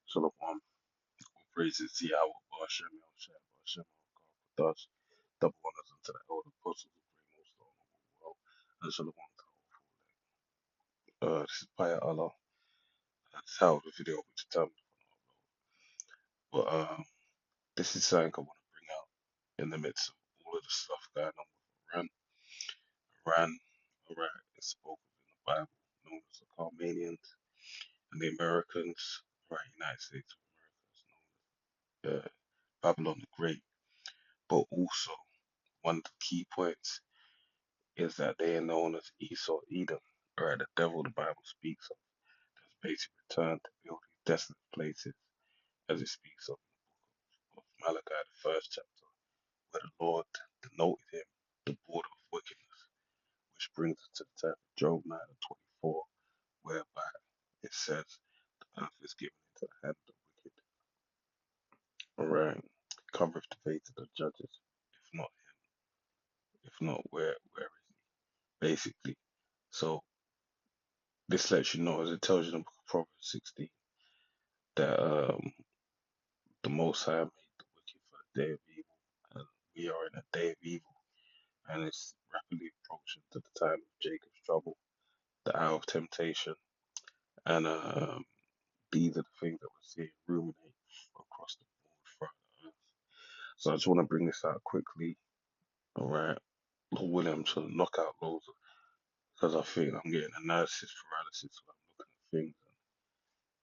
Shalom, praises to Yahweh, Bashem, Yahshua, Bashem, God, Kadash, double honors unto the elder apostles of great most of the world, and Shalom to all. This is Paya Allah. That's how the video which is time. But this is something I want to bring out in the midst of all of the stuff going on with Iran. Iraq is spoken in the Bible, known as the Armenians and the Americans, right? United States of America is known as Babylon the Great. But also, one of the key points is that they are known as Esau, Edom, or the devil the Bible speaks of, has basically returned to build his desolate places, as it speaks of Malachi, the first chapter, where the Lord denoted him the border of wickedness, which brings us to the time of Job 9 and 24, whereby it says, the earth is given into the hand of the wicked. Alright, covereth the face of the judges. If not, where is he? Basically. So this lets you know, as it tells you in the book of Proverbs 16, that the Most High made the wicked for the day of evil, and we are in a day of evil, and it's rapidly approaching to the time of Jacob's trouble, the hour of temptation, and these are the things that we're seeing ruminate across the board throughout the earth. So I just want to bring this out quickly, all right? Lord willing, to knock out loads because I think I'm getting analysis paralysis when I'm looking at things,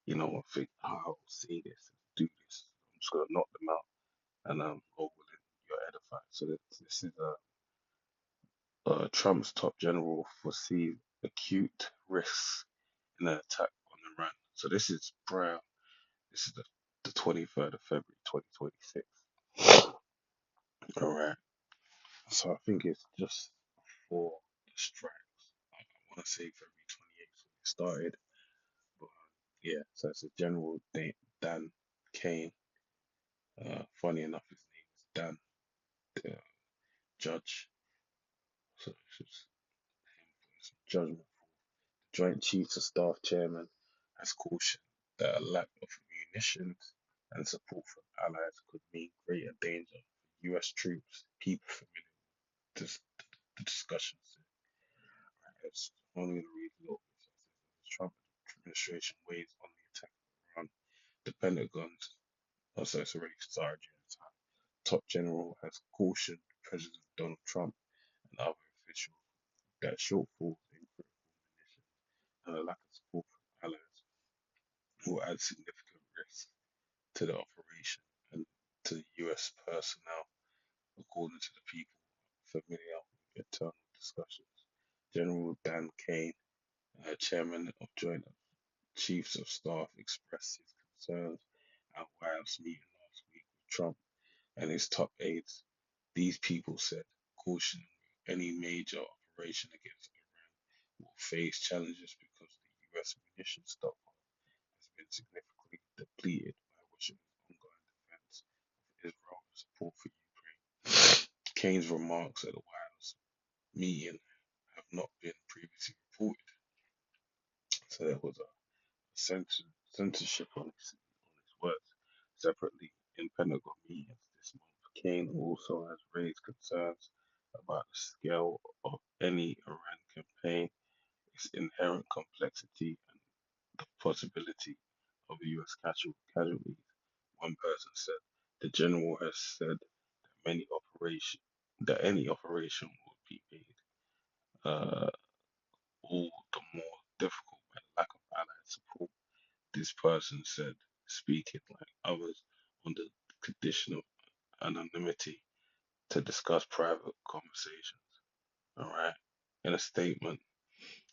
and I think, oh, I'll see this, do this. I'm just gonna knock them out, and Lord willing, you're edified. So this is Trump's top general foresees acute risks in an attack on Iran. So this is prior. This is the 23rd of February 2026. All right. So I think it's just before the strikes. I want to say February 28th when it started. But yeah, so it's a General Dan Kane. Funny enough, his name is Dan, the judge. So it's just some judgment. Joint Chiefs of Staff Chairman has cautioned that a lack of munitions and support from allies could mean greater danger for U.S. troops. People familiar with the discussions as only the reason the Trump administration weighs on the attack on the Pentagon's also it's already started during the time. Top general has cautioned President Donald Trump and other officials that shortfalls in critical munitions and a lack of support from allies will add significant risk to the operation and to the U.S. personnel, according to the people familiar with internal discussions. General Dan Kane, chairman of Joint Chiefs of Staff, expressed his concerns at White House meeting last week with Trump and his top aides. These people said, caution any major operation against Iran will face challenges because the U.S. munitions stockpile has been significantly depleted by Washington's ongoing defense of Israel and support for Ukraine. Kane's remarks at the White House meeting have not been previously reported, so there was a censorship on his words. Separately, in Pentagon meetings this month, Kane also has raised concerns about the scale of any Iran campaign, its inherent complexity, and the possibility of U.S. casualties. One person said, "The general has said that any operation will be made uh, all the more difficult by lack of allied support." This person said, speaking like others on the condition of anonymity to discuss private conversations. All right. In a statement,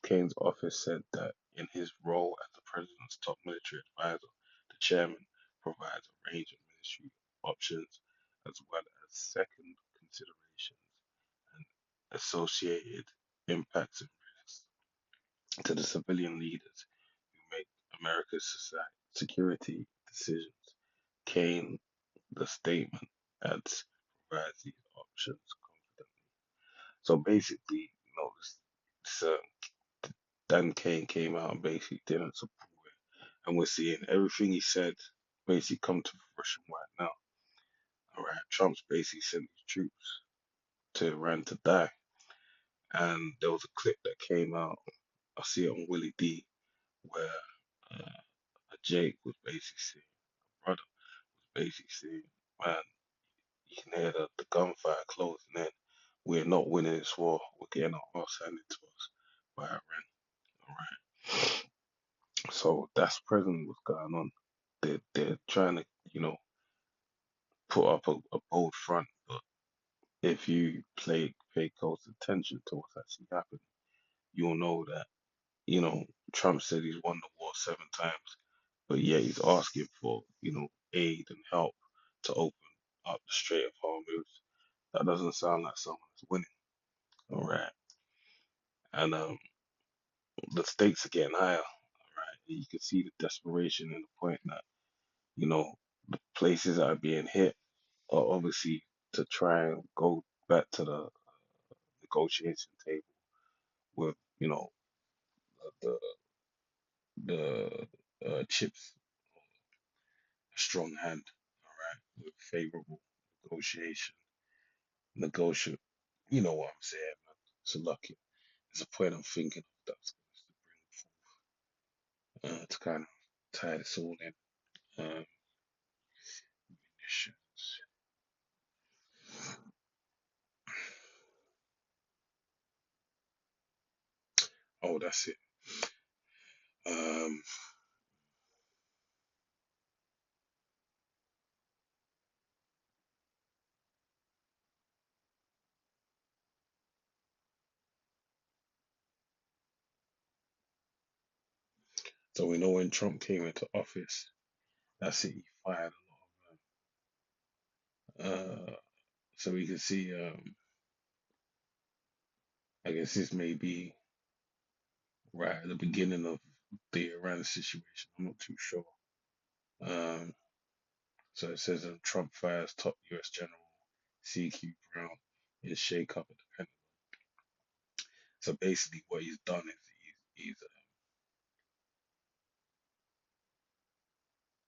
Kane's office said that in his role as the president's top military advisor, the chairman provides a range of ministry options as well as second considerations and associated impacts and risks to the civilian leaders who make America's security decisions. Kane, the statement adds, provides these options confidently. So basically, this Dan Kane came out and basically didn't support it, and we're seeing everything he said. basically come to fruition right now. All right, Trump's basically sent his troops to Iran to die, and there was a clip that came out. I see it on Willie D, where Jake was basically saying, brother was basically saying, man, you can hear the gunfire closing in. We're not winning this war. We're getting our ass handed to us by Iran. All right. So that's presently what's going on. They're trying to, you know, put up a bold front, but if you pay close attention to what's actually happening, you'll know that, you know, Trump said he's won the war 7 times, but yet he's asking for, you know, aid and help to open up the Strait of Hormuz. That doesn't sound like someone that's winning. All right. And the stakes are getting higher. All right. You can see the desperation and the point that, you know, the places that are being hit are obviously to try and go back to the negotiation table with, you know, the chips, a strong hand, all right, with favorable negotiation, negotiate. You know what I'm saying, man. So lucky. There's a point I'm thinking of that's to kind of tie this all in. Um, oh, that's it. Um, so we know when Trump came into office, that's it. He fired a lot of them. So we can see. I guess this may be right at the beginning of the Iran situation. I'm not too sure. Um, so it says Trump fires top U.S. General C.Q. Brown in shakeup at the Pentagon. So basically, what he's done is he's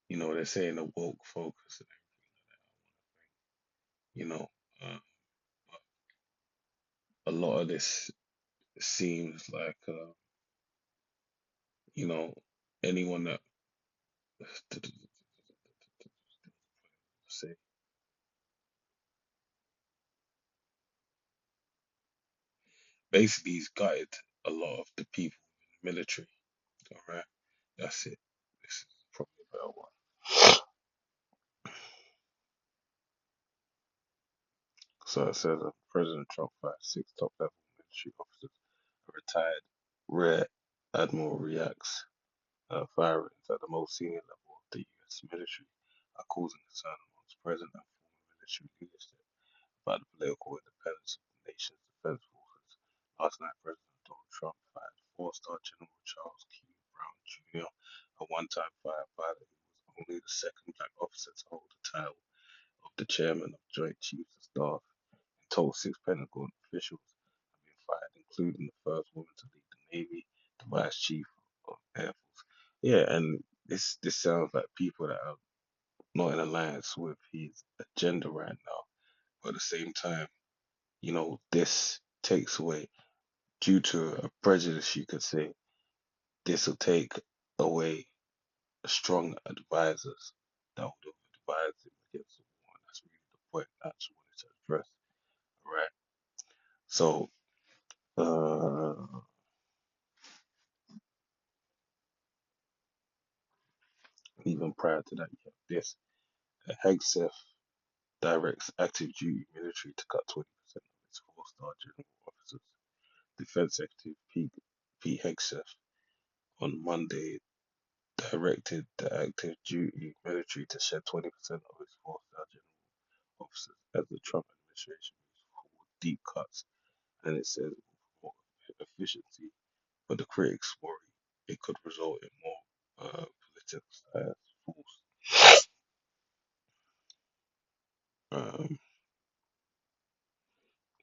you know, they're saying the woke focus and everything. You know, uh, a lot of this seems like, you know, anyone that say basically he's gutted a lot of the people in the military. All right, that's it. This is probably a better one. So it says President Trump fired 6 top-level military officers. A retired Rear Admiral reacts. Firings at the most senior level of the U.S. military are causing concern amongst present and former military leadership about the political independence of the nation's defense forces. Last night, President Donald Trump fired 4-star General Charles Q. Brown Jr., a one-time firefighter who was only the second black officer to hold the title of the chairman of Joint Chiefs of Staff. In total, 6 Pentagon officials have been fired, including the first woman to lead the Navy, the Vice Chief of Air Force. Yeah, and this sounds like people that are not in alliance with his agenda right now. But at the same time, you know, this takes away, due to a prejudice, you could say, this will take away strong advisors that would have advised him against the war. And that's really the point I actually wanted to address. Right. So, even prior to that, you have this. Hegseth directs active duty military to cut 20% of its 4-star general officers. Defense Secretary Pete Hegseth on Monday directed the active duty military to shed 20% of its 4-star general officers as the Trump administration moves forward deep cuts. And it says more efficiency, but the critics worry it could result in more politicized force. Um,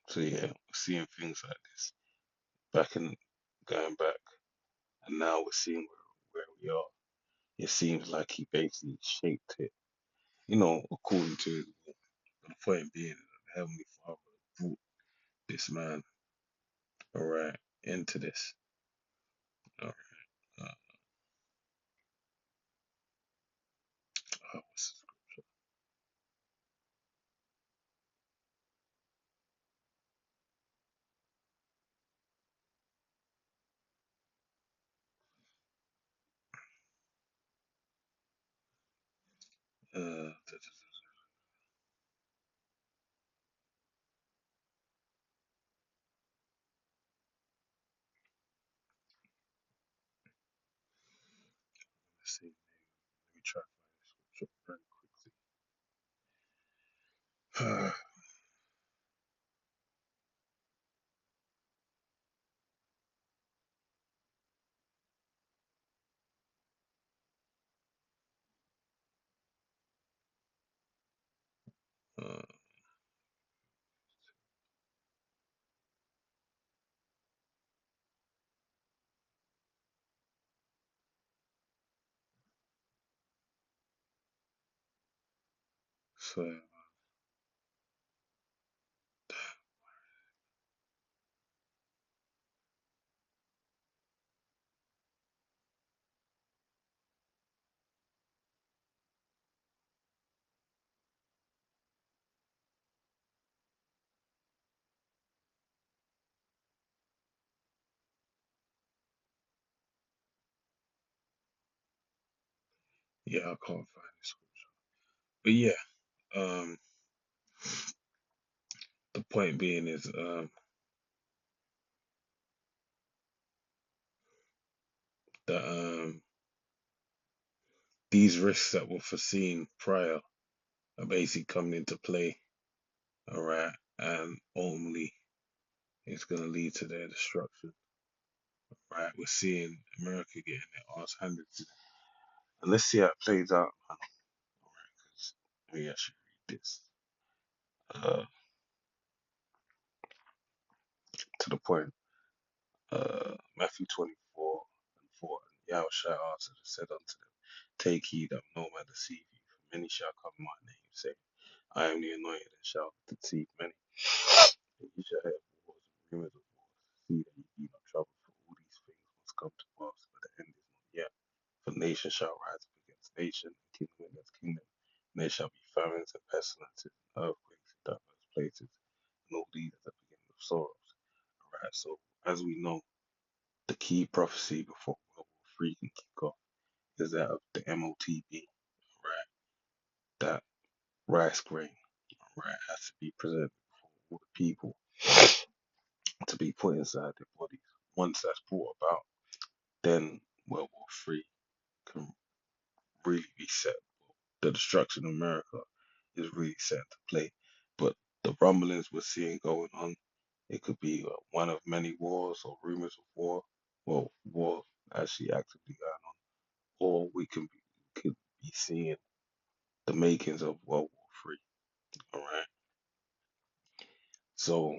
so yeah, seeing things like this back in going back, and now we're seeing where we are. it seems like he basically shaped it, according to the point being the Heavenly Father brought this man, all right, into this. All right, what's let's see. Let me try to find this scripture very quickly. uh, so, yeah, I can't find this scripture. But yeah, um, the point being is that these risks that were foreseen prior are basically coming into play, all right, and ultimately it's going to lead to their destruction, right? We're seeing America getting their ass handed to them. And let's see how it plays out, man. All right, because maybe I should read this uh, to the point. Matthew 24 and 4. And Yahushua answered and said unto them, take heed that no man deceive you, for many shall come in my name, saying, I am the anointed, and shall deceive many. And ye shall have wars and rumors of wars. See that ye be not troubled, for all these things must come to pass, but the end is not yet. For nation shall rise up against nation, and kingdom against kingdom. And there shall be famines and pestilences, and earthquakes in diverse places, and all these at the beginning of sorrows. Alright, so as we know, the key prophecy before World War III can kick off is that of the MOTB, right? That rice grain, right, has to be presented for all the people to be put inside their bodies. Once that's brought about, then World War III can really be set. The destruction of America is really set to play. But the rumblings we're seeing going on, it could be one of many wars or rumors of war. Well, war actually actively going on, or we can could be seeing the makings of World War III. All right. So